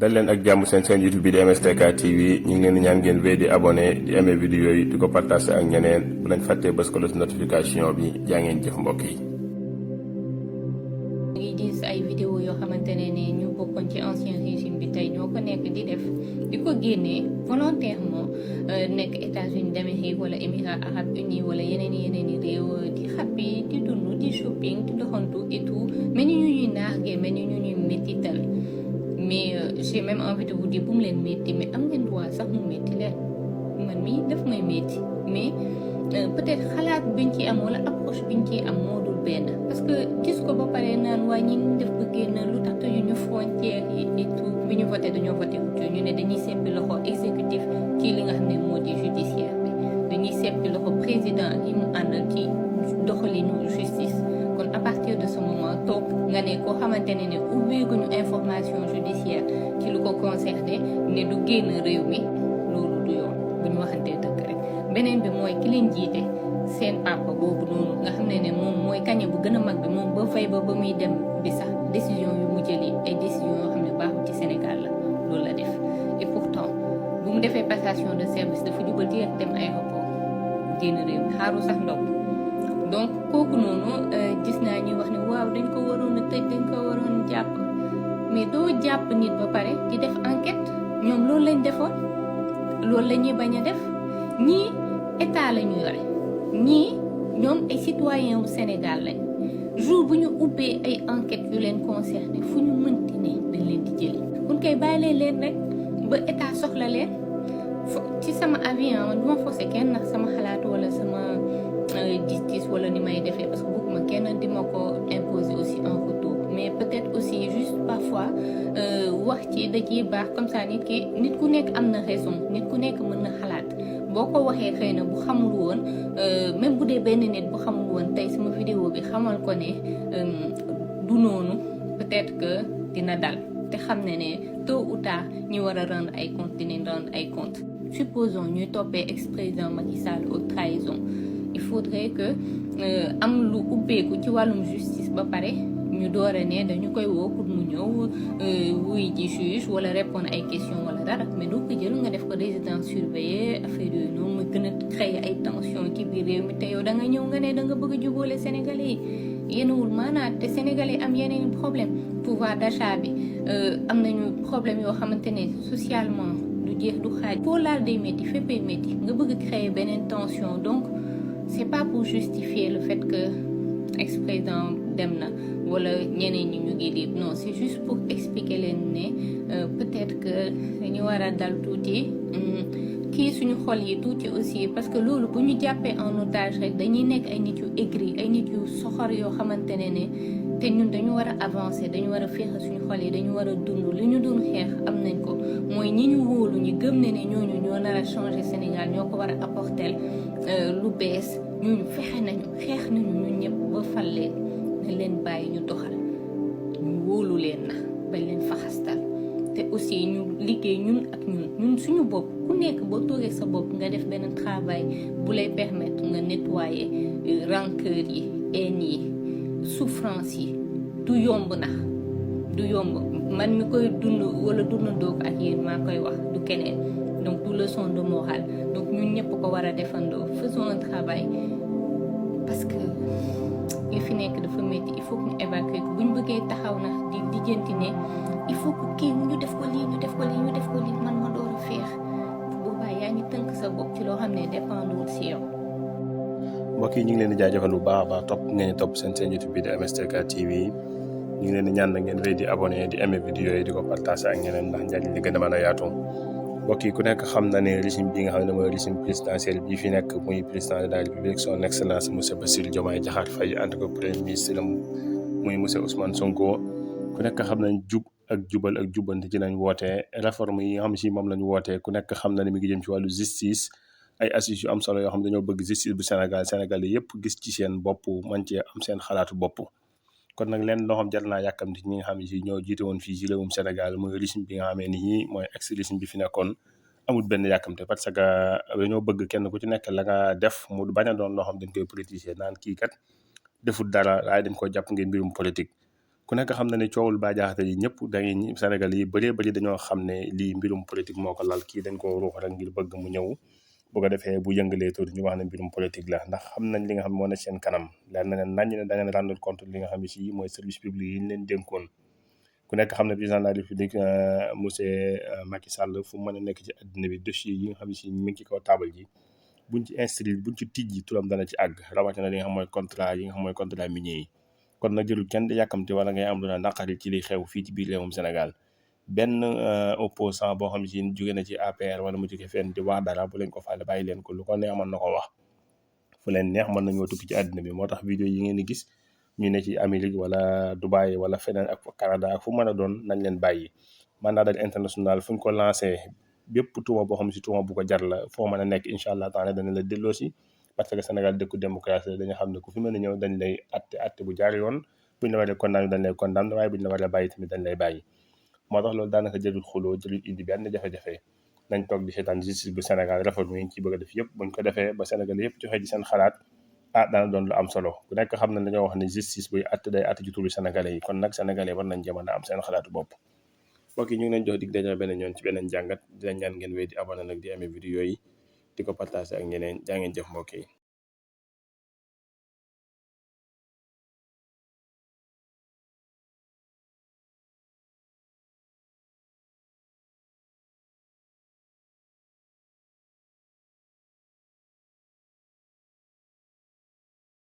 dal leen ak jàmm seen YouTube bi di MSTK TV ñu ngi leen di ñaan ngeen wéy di abonné di aimé vidéo yi di ko partagé ak ñeneen bu leen fàttee bës ko notification bi jaa ngeen jëf mbokk yi. ngi gis ay vidéo yoo xamante ne ñu bokkoon ci ancien régime bi tey ñoo ko nekk di def di ko génnee volontairement nekk États-Unis d'Amérique wala Émirats Arabes Unis wala yeneen i réew di xappi di dund di shopping di doxantu et tout mais ñu ñuy naagee mais ñu ñuy métital mais j'ai même envie de vous dire bu mu leen métti mais am ngeen droit sax mu métti leen man mii daf may métti mais peut-être xalaat biñ ci am wala approche biñ ci am moo dul benn parce que gis ko ba pare naan waa ñi def ba génn lu tax te ñu frontière yi et tout bi ñu voté dañoo voté ñu ne dañuy seppi loxo exécutif ci li nga xam ne moo di judiciaire bi dañuy seppi loxo président yi mu àndal ci doxalinu justice kon à partir de ce moment toog nga ne koo xamante ne ubbeeguñu information judiciaire ci lu ko concerné ne du génn réew mi loolu du yoon bu ñu waxantee dëgg rek beneen bi mooy ki leen jiite seen papa boobu noonu nga xam ne moom mooy kañe bu gën a mag bi moom ba fay ba muy dem bi sax décision yu mu jëli ay décision yoo xam ne baaxul ci Sénégal la loolu la def et pourtant bu mu defee passation de service dafa jubal direct dem aéroport génn réew mi xaaru sax ndox donc kooku noonu gis naa ñuy wax ne waaw dañ ko waroon a tëj dañ ko waroon jàpp mais doo jàpp nit ba pare di def enquête ñoom loolu lañ defoon loolu la ñuy bañ a def ñii état la ñu yore ñii ñoom ay citoyen wu Sénégal lañ jour bu ñu ubbee ay enquêtes yu leen concerné fu ñu mënti ne dañ leen di jëli kun koy bàyyi leen rek ba état soxla leen ci sama avis man du ma forcé kenn ndax sama xalaat wala sama gis-gis wala ni may defee parce que bëgguma kenn di ma ko imposer aussi en retour mais peut-être aussi juste parfois wax ci da ciy baax comme ça nit ku nekk am na raison nit ku nekk mën na xalaat boo ko waxee xëy na bu xamul woon même bu dee benn nit bu xamul woon tey sama vidéo bi xamal ko ne du noonu peut-être que dina dal te xam ne tôt ou tard ñu war a rendre ay comptes dinañ rendre ay comptes supposons ñuy toppee ex-président Macky Sall aux trahisons il faudrait que am lu ubbeeku ci wàllum justice ba pare ñu door a ne dañu koy woo pour mu ñëw wuy ji juge wala répondre ay questions wala dara mais doo ko jël nga def ko résidence surveillée affaire yooyu noonu mu gën a créer ay tensions ci biir réew mi te yow da nga ñëw nga ne da nga bëgg a jubóole Sénégalais yi yéenawul maanaam te Sénégalais am yeneen problème pouvoir d'achat bi am nañu problème yoo xamante ne socialement du jeex du xaaj foo laal day métti féppay métti nga bëgg créer beneen tension donc c'est pas pour justifier le fait que ex-président dem na wala ñeneen ñi ñu ngi libre non c'est juste pour expliquer leen ne peut-être que dañu war a dal tuuti kii suñu xol yi tuuti aussi parce que loolu bu ñu jàppee en otage rek dañuy nekk ay nit yu aigri ay nit yu soxor yoo xamante ne te ñun dañu war a avancer dañu war a féexe suñu xol yi dañu war a dund li ñu doon xeex am nañ ko mooy ñi ñu wóolu ñu gëm ne ñooñu ñoo nar a changer Sénégal ñoo ko war a apporter lu bees ñooñu fexe nañu xeex nañu ñun ñëpp ba fal leen ne leen bàyyi ñu doxal ñu wóolu leen na bañ leen faxastal te aussi ñu liggéey ñun ak ñun suñu bopp ku nekk boo toogee sa bopp nga def benn travail bu lay permettre nga nettoyer rancœur yi haine yi souffrance yi du yomb na du yomb man mi koy dund wala dundandoo ko ak yéen maa koy wax du keneen donc du leçon de morale donc ñun ñëpp ko war a defandoo faisons un travail parce que li fi nekk dafa métti il faut que ñu évacuer ko bu ñu bëggee taxaw na di lijjanti ne il faut que kii ñu def ko lii ñu def ko lii ñu def ko lii man ma door a féex bu boobaa yaa ngi tënk sa bopp ci loo xam ne dépendul si yow. mbokk yi ñu ngi leen di jaajëfal bu baax a baax topp ngeen di topp seen YouTube bi di MSTK TV ñu ngi leen di ñaan na ngeen wéy di abonné di aimer vidéo yi di ko partager ak ñeneen ndax njariñ li gën a mën a yaatu mbokk yi ku nekk xam na ne régime bi nga xam ne mooy régime présidentiel bii fi nekk muy président de la République son excellence monsieur Bassirou Diomaye Diakhar Faye ànd ko premier ministre muy monsieur Ousmane Sonko ku nekk xam nañ jub ak jubal ak jubbanti ci lañ wootee réforme yi nga xam si moom lañ wootee ku nekk xam na ne mi ngi jëm ci wàllu justice ay assises yu am solo yoo xam dañoo bëgg justice bu Sénégal yëpp gis ci seen bopp man cee am seen xalaatu bopp kon nag leen loo xam jar naa yàkkamti ñi nga xam ne si ñoo jiite woon fii ci réewum Sénégal mooy régime bi nga xamee ni mooy ex régime bi fi nekkoon amul benn yàkkamte parce que dañoo bëgg kenn ku ci nekk la nga def mu bañ a doon loo xam dañ koy politiser naan kii kat deful dara waaye dañ ko jàpp ngeen mbirum politique ku nekk xam na ne coowul Bah Diakhaté yi ñëpp dañuy Sénégal yi bëree bëri dañoo xam ne lii mbirum politique moo ko lal, kii dañ ko ruux rek ngir bëgg mu ñëw bu ko defee bu yëngalee tuuti ñu wax ne mbirum politique la, ndax xam nañ li nga xam moo ne seen kanam leer na leen nañ ne da ngeen rendre compte li nga xam ne si mooy service public yi ñu leen dénkoon. ku nekk xam ne président de la république monsieur Macky Sall fu mu mën a nekk ci àddina bi dossier yi nga xam ne si mi ngi ci kaw taabal ji buñ ci instruire buñ ci tijji turam dana ci àgg, rawatina li nga xam mooy contrat yi nga xam mooy contrat minier yi. kon nag jërul kenn di yàkkamti wala ngay am lu la naqari ci li xew fii ci biir réewum Sénégal. benn opposant boo xam ne si jóge na ci APR wala mu jóge fenn di wax dara bu leen ko faale, bàyyi leen ko, lu ko neex mën na ko wax fu leen neex mën nañoo tukki ci àddina bi. moo tax vidéo yi ngeen di gis ñu ne ci Amérique wala Dubaï wala feneen ak Canada ak fu mën a doon nañ leen bàyyi. mandat d'arrêt international fu ñu ko lancé bépp tuuma boo xam ne si tuuma bu ko jar la foo mën a nekk incha allah taala dana la delloosi, parce que Sénégal dëkku démocratie la, dañu xam ne ku fi mën a ñëw dañ lay atte bu jaar yoon, buñ la waree condamné dañ lay condamné, waaye buñ la waree bàyyi tamit dañ lay bàyyi. moo tax loolu daanaka jëlul xuloo, jëlul indi benn jafe-jafe. nañ toog di seetaan justice bu Sénégal réforme yi ñu ci bëgg a def yëpp buñ ko defee ba Sénégal yëpp joxe ci seen xalaat dana doon lu am solo. ku nekk xam na dañoo wax ne justice buy atte day atte ci turu sénégalais yi, kon nag sénégalais war nañ jamono am seen xalaatu bopp. mbokk yi ñu ngi leen jox dig daje beneen yoon ci beneen jàngat di leen ñaan ngeen wéy di abonné nag di amee vidéo yi di ko partagé ak ñeneen. jaa ngeen jëf mbokk yi.